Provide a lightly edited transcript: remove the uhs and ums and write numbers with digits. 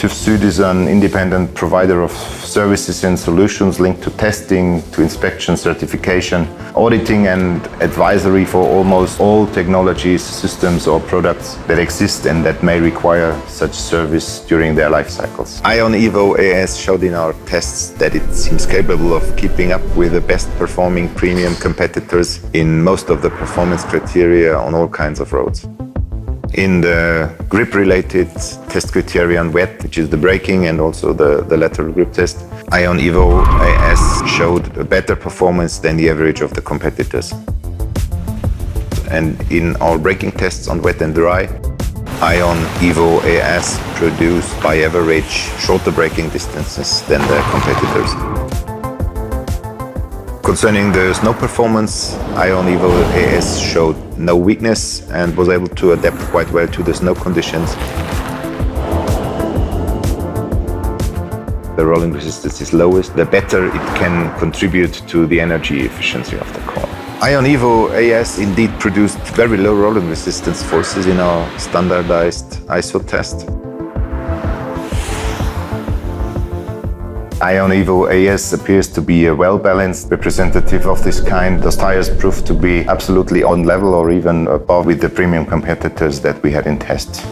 TÜV SÜD is an independent provider of services and solutions linked to testing, to inspection, certification, auditing and advisory for almost all technologies, systems or products that exist and that may require such service during their life cycles. iONㅣiON AS showed in our tests that it seems capable of keeping up with the best performing premium competitors in most of the performance criteria on all kinds of roads. In the grip-related test criteria on wet, which is the braking and also the lateral grip test, iONㅣiON AS showed a better performance than the average of the competitors. And in our braking tests on wet and dry, iONㅣiON AS produced by average shorter braking distances than the competitors. Concerning the snow performance, iONㅣiON AS showed no weakness and was able to adapt quite well to the snow conditions. The rolling resistance is lowest, the better it can contribute to the energy efficiency of the car. iONㅣiON AS indeed produced very low rolling resistance forces in our standardized ISO test. iONㅣiON AS appears to be a well-balanced representative of this kind. Those tires proved to be absolutely on level or even above with the premium competitors that we had in tests.